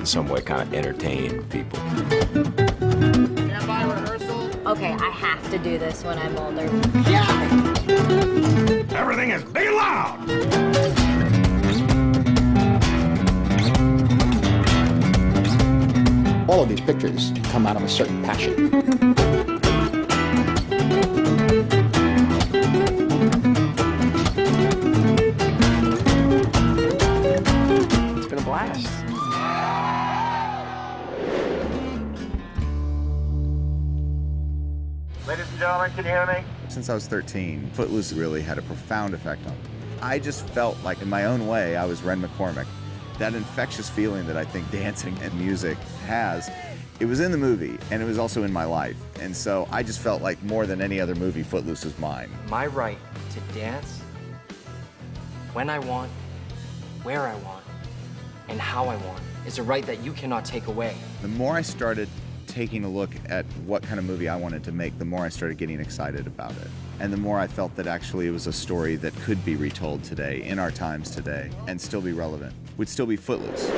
in some way kind of entertain people. Stand by rehearsal. Okay, I have to do this when I'm older. Yeah! Everything is big and loud! All of these pictures come out of a certain passion. It's been a blast. Ladies and gentlemen, can you hear me? Since I was 13, Footloose really had a profound effect on me. I just felt like, in my own way, I was Ren McCormick. That infectious feeling that I think dancing and music has, it was in the movie, and it was also in my life. And so I just felt like more than any other movie, Footloose is mine. My right to dance when I want, where I want, and how I want is a right that you cannot take away. The more I started taking a look at what kind of movie I wanted to make, the more I started getting excited about it. And the more I felt that actually it was a story that could be retold today, in our times today, and still be relevant, would still be Footloose.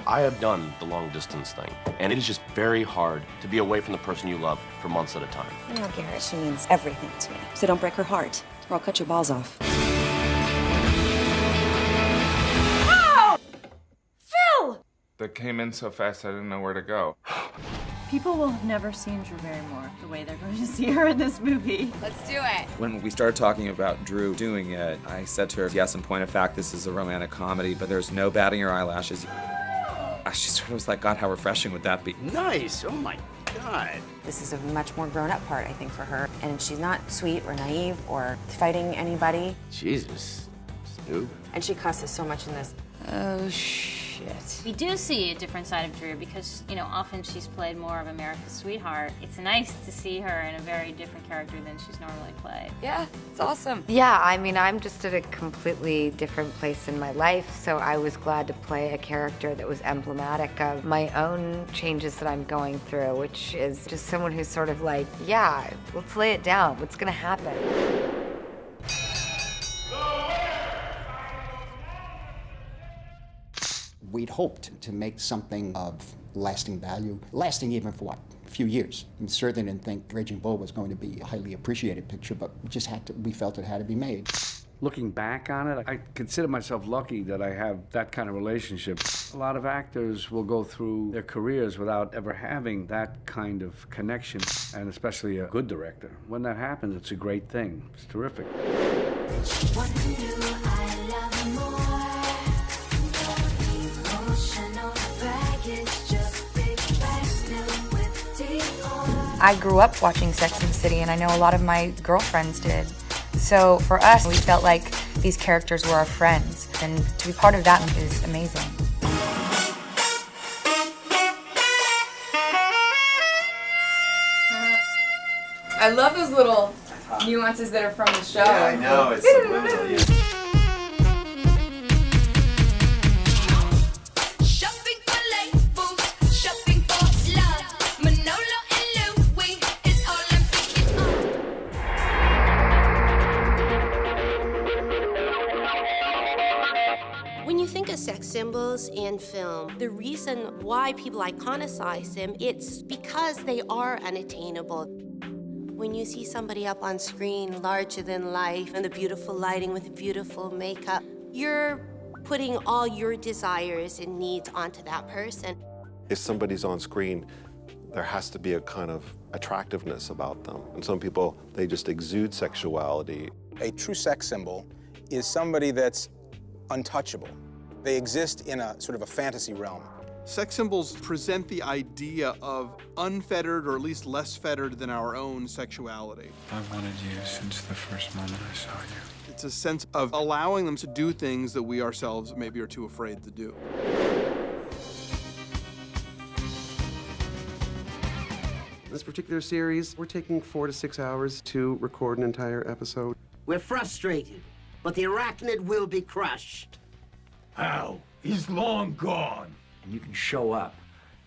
I have done the long distance thing, and it is just very hard to be away from the person you love for months at a time. No, Garrett, she means everything to me. So don't break her heart, or I'll cut your balls off. That came in so fast I didn't know where to go. People will have never seen Drew Barrymore the way they're going to see her in this movie. Let's do it. When we started talking about Drew doing it, I said to her, yes, in point of fact, this is a romantic comedy, but there's no batting your eyelashes. She sort of was like, God, how refreshing would that be? Nice, oh my God. This is a much more grown-up part, I think, for her. And she's not sweet or naive or fighting anybody. Jesus, Snoop. And she cusses so much in this. Oh, shit. We do see a different side of Drew because, you know, often she's played more of America's sweetheart. It's nice to see her in a very different character than she's normally played. Yeah, it's awesome. Yeah, I mean, I'm just at a completely different place in my life, so I was glad to play a character that was emblematic of my own changes that I'm going through, which is just someone who's sort of like, yeah, let's lay it down. What's gonna happen? We'd hoped to make something of lasting value, lasting even for what, a few years. We certainly didn't think Raging Bull was going to be a highly appreciated picture, but we felt it had to be made. Looking back on it, I consider myself lucky that I have that kind of relationship. A lot of actors will go through their careers without ever having that kind of connection, and especially a good director. When that happens, it's a great thing. It's terrific. What do I love more? I grew up watching Sex and the City, and I know a lot of my girlfriends did. So for us, we felt like these characters were our friends, and to be part of that is amazing. I love those little nuances that are from the show. Yeah, I know, it's subliminal. Yeah. When you think of sex symbols in film, the reason why people iconicize them, it's because they are unattainable. When you see somebody up on screen, larger than life, and the beautiful lighting with the beautiful makeup, you're putting all your desires and needs onto that person. If somebody's on screen, there has to be a kind of attractiveness about them. And some people, they just exude sexuality. A true sex symbol is somebody that's untouchable. They exist in a sort of a fantasy realm. Sex symbols present the idea of unfettered, or at least less fettered than our own sexuality. I've wanted you since the first moment I saw you. It's a sense of allowing them to do things that we ourselves maybe are too afraid to do. This particular series, we're taking 4 to 6 hours to record an entire episode. We're frustrated, but the arachnid will be crushed. How? He's long gone. And you can show up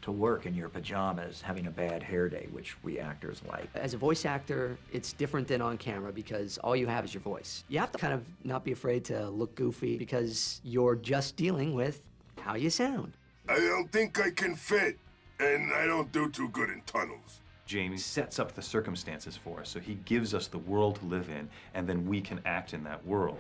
to work in your pajamas having a bad hair day, which we actors like. As a voice actor, it's different than on camera because all you have is your voice. You have to kind of not be afraid to look goofy because you're just dealing with how you sound. I don't think I can fit, and I don't do too good in tunnels. Jamie sets up the circumstances for us, so he gives us the world to live in, and then we can act in that world.